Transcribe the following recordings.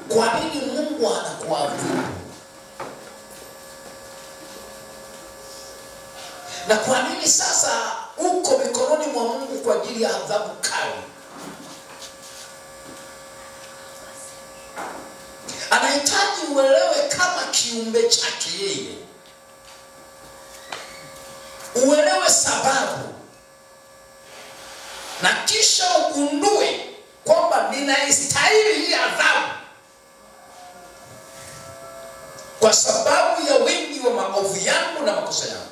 Kwa nini Mungu anakuadhibu? Na kwa nini sasa uko mikononi mwa Mungu kwa ajili ya adhabu kali? Anahitaji uelewe kama kiumbe chake yeye. Uelewe sababu. Na kisha ugundue kwamba ninaistahili hii adhabu kwa sababu ya wingi wa maovu yangu na makosa yangu.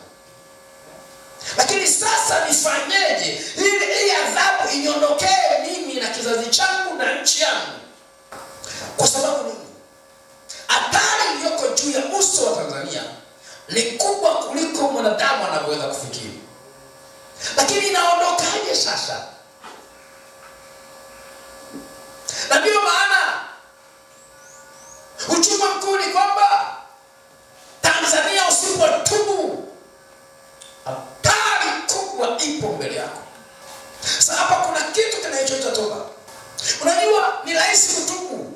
Lakini sasa nifanyeje ili hii adhabu inyondokee mimi na kizazi changu na nchi yangu? Kwa sababu nini? Hatari iliyoko juu ya uso wa Tanzania ni kubwa kuliko mwanadamu anavyoweza kufikiri. Lakini inaondokaje sasa? Na ndio maana ujumbe mkuu ni kwamba Tanzania usipotubu, hatari kubwa ipo mbele yako. Sasa hapa kuna kitu kinachoitwa toba. Unajua ni rahisi kutubu,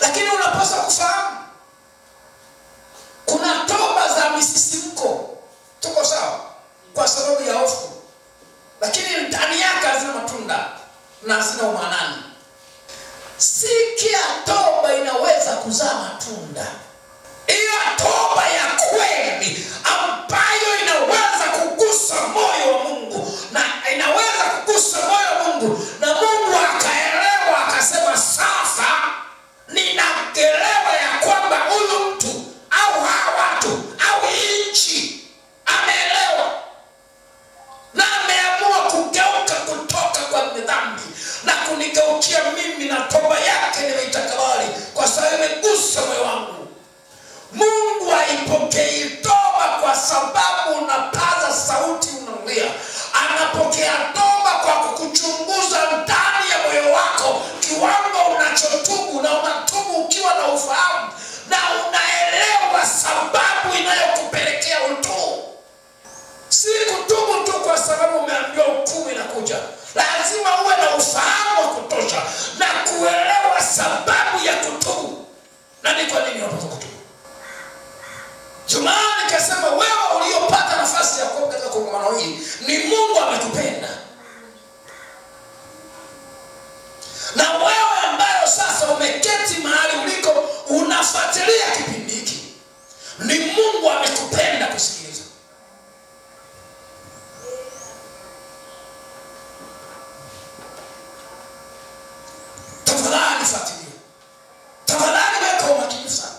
lakini unapaswa kufahamu kuna toba za misisimko. Tuko sawa kwa sababu ya hofu, lakini ndani yake hazina matunda na hazina umanani. Si kila toba inaweza kuzaa matunda. Ila toba ya kweli ambayo inaweza kugusa moyo wa Mungu, na inaweza kugusa moyo wa Mungu, na Mungu akaelewa akasema, sasa ninaelewa ya kwamba huyu mtu au hawa watu au nchi ameelewa na ameamua kugeuka kutoka kwa dhambi na kunigeukia mimi, na toba yake nimeitakabali kwa sababu imegusa moyo wangu. Mungu haipokei toba kwa sababu unapaza sauti unalia. Anapokea toba kwa kukuchunguza ndani ya moyo wako, kiwango unachotubu, na unatubu ukiwa na ufahamu na unaelewa sababu inayokupelekea utubu. Si kutubu tu kwa sababu umeambiwa hukumu inakuja. Lazima uwe na ufahamu wa kutosha na kuelewa sababu ya kutubu na ni kwa nini unapaswa kutubu. Jumani nikasema wewe uliopata nafasi ya kuwa katika kongamano hili, ni Mungu amekupenda. Na wewe ambayo sasa umeketi mahali uliko unafuatilia kipindi hiki, ni Mungu amekupenda kusikiliza. Tafadhali fuatilia. Tafadhali weka umakini sana.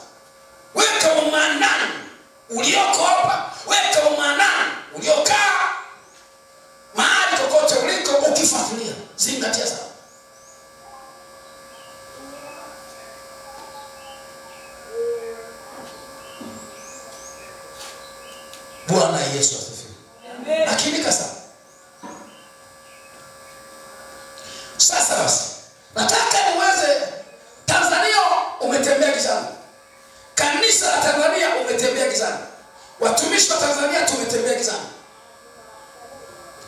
Weka umanani ulioko hapa, weka umanani uliokaa mahali kokote uliko ukifuatilia. Zingatia sana. Bwana Yesu asifiwe. Amen. Lakini sasa basi nataka niweze, Tanzania umetembea gizani. Kanisa la Tanzania umetembea gizani. Watumishi wa Tanzania tumetembea gizani.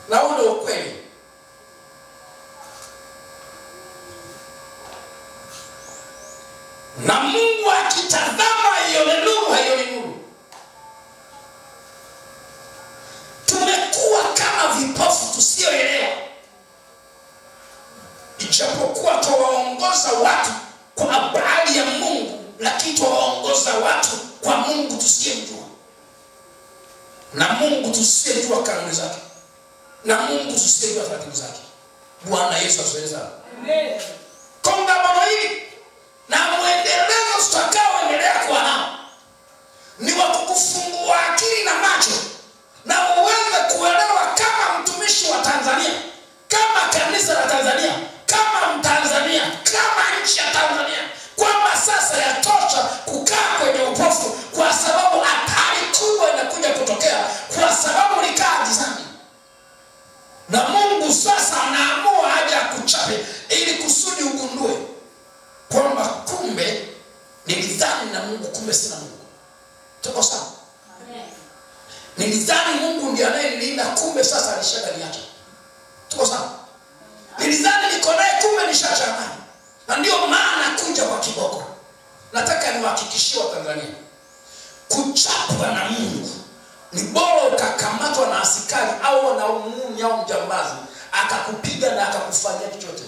Na ule ukweli. Na Mungu akitazama hiyo nuru, hiyo nuru. Tumekuwa kama vipofu tusioelewa. Ijapokuwa tuwaongoza watu kwa habari ya Mungu, lakini tuwaongoza watu kwa Mungu tusiyemjua. Na Mungu tusiyejua kanuni zake. Na Mungu tusiyejua taratibu zake. Bwana Yesu asifiwe. Amen. Kongamano hili na muendelezo tutakaoendelea kuwa nao ni wa kukufungua akili na macho na uweze kuelewa kama mtumishi wa Tanzania, kama kanisa la Tanzania, kama Mtanzania, kama nchi ya Tanzania, kwamba sasa yatosha kukaa kwenye upofu, kwa sababu hatari kubwa inakuja kutokea kwa sababu ulikaa gizani. Na Mungu sasa anaamua aje akuchape ili kusudi ugundue kwamba kumbe nilidhani na Mungu, kumbe sina Mungu. Tuko sawa? Amen. Nilidhani Mungu ndiye anayenilinda, kumbe sasa alishadaniacha. Tuko sawa? Nilidhani niko naye, kumbe nishachanganya. Na ndio maana kuja kwa niwahakikishie Watanzania, kuchapwa na Mungu ni bora ukakamatwa na askari au na muuni au mjambazi akakupiga na akakufanyia chochote.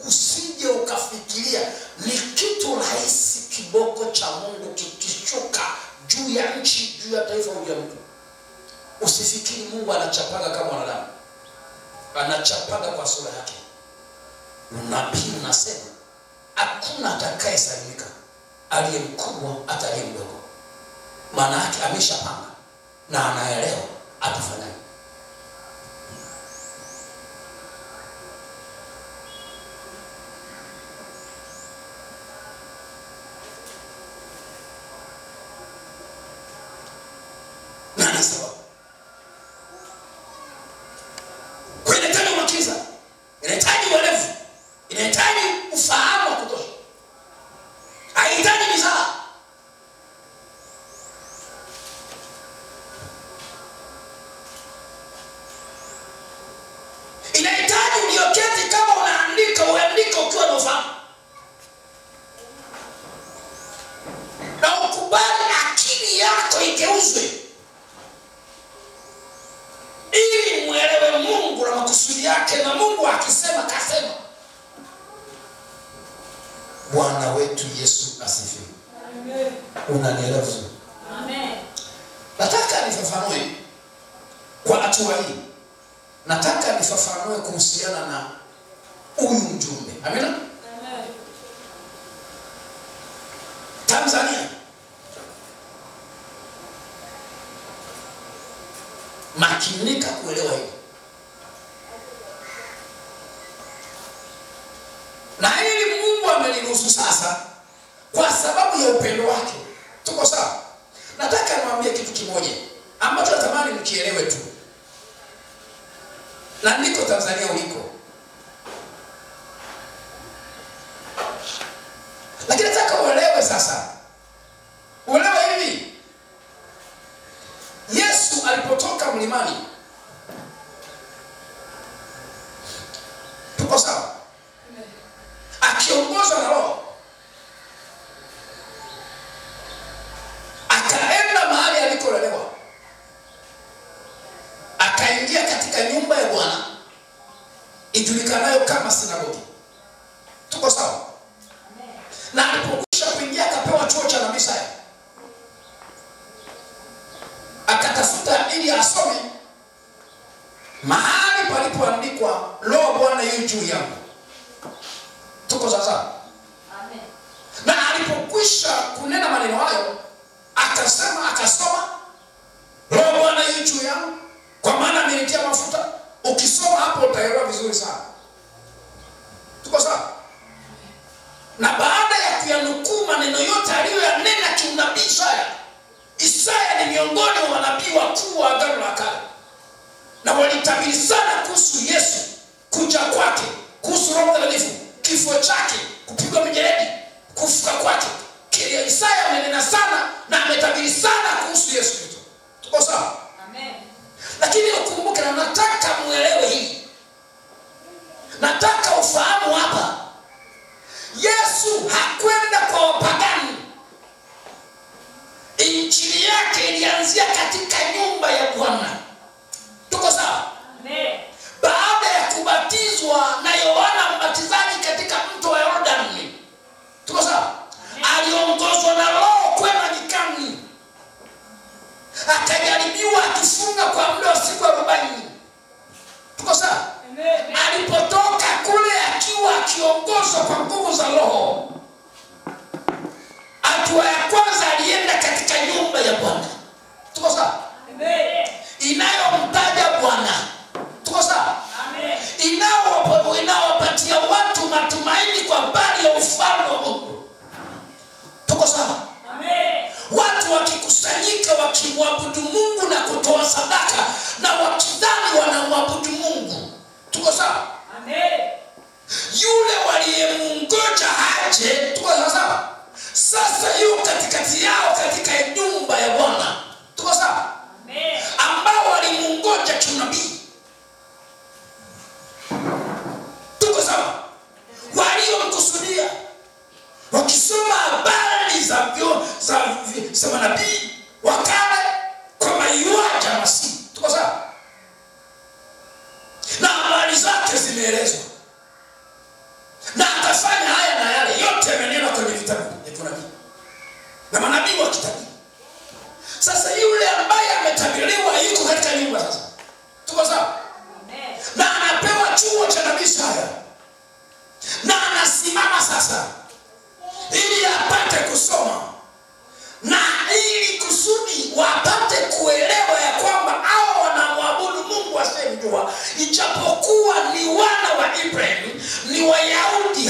Usije ukafikiria ni kitu rahisi kiboko cha Mungu kikishuka juu ya nchi, juu ya taifa, juu ya mtu. Usifikiri Mungu anachapaga kama wanadamu. Anachapaga kwa sura yake. Unabii unasema hakuna atakayesalimika, aliye mkubwa hata aliye mdogo. Maana yake ameshapanga na anaelewa atafanyaje. Nani sababu? Kwa inahitaji umakiza, inahitaji uelevu, inahitaji ufahamu wa kutosha. Haihitaji mizaha. Inahitaji ulioketi kama unaandika, uandike ukiwa na ufahamu. Na ukubali akili yako igeuzwe ili muelewe Mungu na makusudi yake, na Mungu akisema kasema. Bwana wetu Yesu asifiwe. Amen. Unanielewa vizuri? Amen. Nataka nifafanue kwa hatua hii. Nataka nifafanue kuhusiana na huyu mjumbe. Amina? Amen. Tanzania, makinika kuelewa hili. Na hili Mungu ameliruhusu sasa kwa sababu ya upendo wake. Tuko sawa? Nataka niwaambie kitu kimoja ambacho natamani mkielewe tu. Na niko Tanzania uliko. Lakini nataka uelewe sasa. Uelewe hivi. Yesu alipotoka mlimani, tuko sawa, akiongozwa na Roho, akaenda mahali alikolelewa, akaingia katika nyumba ya Bwana ijulikanayo kama sinagogi. Tuko sawa? Na alipokwisha kuingia akapewa chuo cha nabii Isaya. Akatafuta ili asome mahali palipoandikwa Roho Bwana yu juu yangu. Tuko sasa? Amen. Na alipokwisha kunena maneno hayo, akasema, akasoma Roho Bwana yu juu yangu kwa maana amenitia mafuta. Ukisoma hapo utaelewa vizuri sana. Tuko sawa? Na baada ya kuyanukuu maneno yote aliyoyanena kiunabii Isaya, Isaya ni miongoni mwa manabii wakuu wa Agano la Kale, na walitabiri sana kuhusu Yesu, kuja kwake, kuhusu Roho Mtakatifu, kifo chake, kupigwa mijeledi, kufuka kwake. Kile Isaya amenena sana na ametabiri sana kuhusu Yesu Kristo. Tuko sawa? Amen. Lakini ukumbuke, na nataka muelewe hili. Nataka ufahamu hapa. Yesu hakwenda kwa wapagani. Injili yake ilianzia katika nyumba ya Bwana. Tuko sawa? Amen. Baada ya kubatizwa na Yohana Mbatizaji katika mto wa Yordani, tuko sawa? Aliongozwa na Roho kwenda nyikani. Akajaribiwa akifunga kwa muda wa siku 40. Tuko sawa? Amen. Alipotoka kule akiwa akiongozwa kwa nguvu za Roho, hatua ya kwanza alienda katika nyumba ya Bwana. Tuko sawa? Amen. Inayomtaja Bwana. Tuko sawa? Amen. Inawapatia watu matumaini kwa habari ya ufalme wa Mungu. Tuko sawa? Amen. Watu wakikusanyika wakimwabudu Mungu na kutoa sadaka na wakidhani wanamwabudu Mungu. Tuko sawa? Amen. Yule waliyemungoja aje, tuko sawa? Sasa yuko katikati yao katika nyumba ya Bwana. Tuko sawa? Amen. Ambao walimungoja kinabii. Tuko sawa? Waliomkusudia. Wakisoma habari za manabii wa kale kwamba yuaja Masihi. Tuko sawa? Na habari zake zimeelezwa. Na atafanya haya na yale yote yamenenwa kwenye vitabu vya kinabii na manabii wa kitabu. Sasa yule ambaye ametabiriwa yuko katika nyumba sasa. Tuko sawa? Amen. Na anapewa chuo cha nabii Isaya. Na anasimama sasa ili apate kusoma na ili kusudi wapate kuelewa ya kwamba hao wanamwabudu Mungu asiyemjua, ijapokuwa ni wana wa Ibrahim, ni Wayahudi,